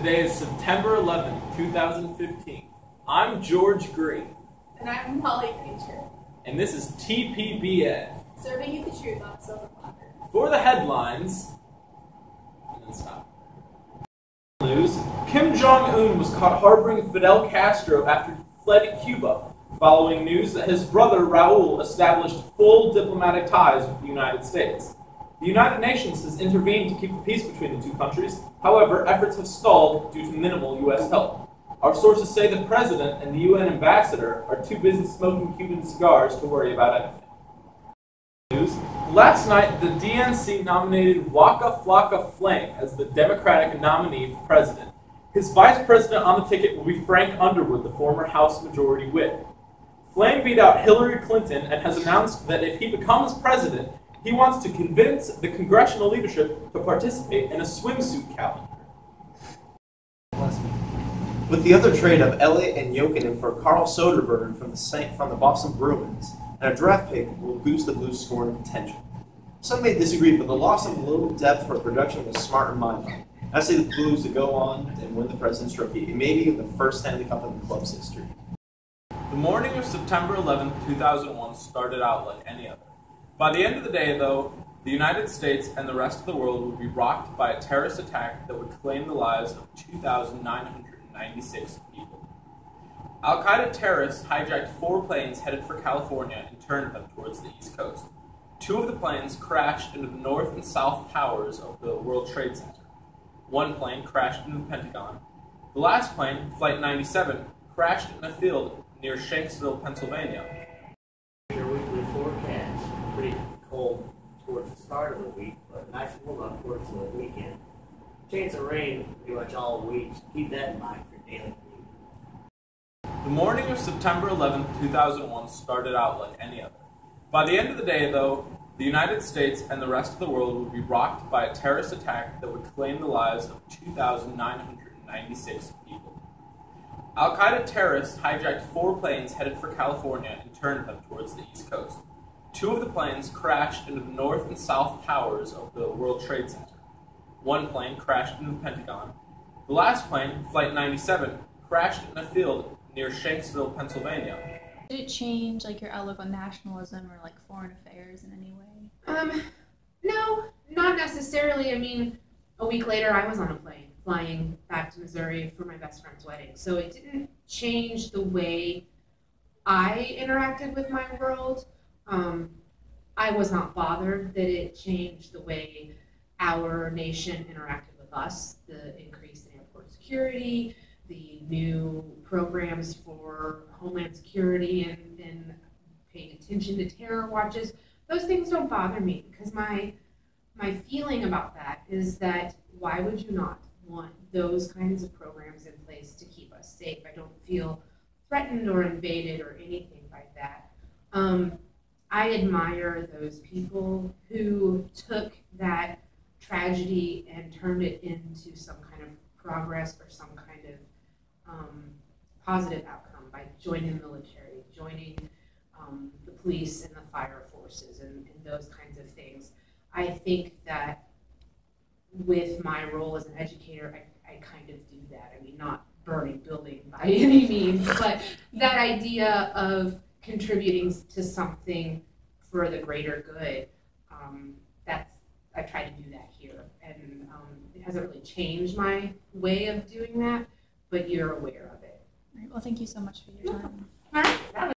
Today is September 11th, 2015. I'm George Green. And I'm Molly Creature. And this is TPBN. Serving you the truth on a silver platter. For the headlines, and then stop. News: Kim Jong-un was caught harboring Fidel Castro after he fled Cuba, following news that his brother Raul established full diplomatic ties with the United States. The United Nations has intervened to keep the peace between the two countries. However, efforts have stalled due to minimal U.S. help. Our sources say the president and the UN ambassador are too busy smoking Cuban cigars to worry about anything. News: Last night, the DNC nominated Waka Flocka Flame as the Democratic nominee for president. His vice president on the ticket will be Frank Underwood, the former House Majority Whip. Flame beat out Hillary Clinton and has announced that if he becomes president, he wants to convince the congressional leadership to participate in a swimsuit calendar. With the other trade of Elliott and Jokinen for Carl Soderberg from the Boston Bruins, and a draft pick will boost the Blues' scoring potential. Some may disagree, but the loss of a little depth for production was smart in my mind. I say the Blues to go on and win the President's Trophy. It may be the first Stanley Cup in the club's history. The morning of September 11th, 2001 started out like any other. By the end of the day, though, the United States and the rest of the world would be rocked by a terrorist attack that would claim the lives of 2,996 people. Al-Qaeda terrorists hijacked 4 planes headed for California and turned them towards the East Coast. 2 of the planes crashed into the north and south towers of the World Trade Center. 1 plane crashed into the Pentagon. The last plane, Flight 97, crashed in a field near Shanksville, Pennsylvania. Your weekly forecast, pretty cold towards the start of the week, but nice warm up towards the weekend. Chance of rain pretty much all week. Keep that in mind for your daily commute. The morning of September 11th, 2001 started out like any other. By the end of the day, though, the United States and the rest of the world would be rocked by a terrorist attack that would claim the lives of 2,996 people. Al-Qaeda terrorists hijacked 4 planes headed for California and turned them towards the East Coast. 2 of the planes crashed into the north and south towers of the World Trade Center. 1 plane crashed into the Pentagon. The last plane, Flight 97, crashed in a field near Shanksville, Pennsylvania. Did it change like your outlook on nationalism or like foreign affairs in any way? No, not necessarily. I mean, a week later I was on a plane flying back to Missouri for my best friend's wedding. So it didn't change the way I interacted with my world. I was not bothered that it changed the way our nation interacted with us, the increase in airport security, the new programs for Homeland Security and paying attention to terror watches. Those things don't bother me because my feeling about that is that why would you not want those kinds of programs in place to keep us safe? I don't feel threatened or invaded or anything like that. I admire those people who took that tragedy and turned it into some kind of progress or some kind of positive outcome by joining the military, joining the police and the fire forces and those kinds of things. I think that with my role as an educator, I kind of do that. I mean, not burning building by any means, but that idea of contributing to something for the greater good, I try to do that here. And it hasn't really changed my way of doing that, but you're aware of it. All right, well, thank you so much for your time. All right.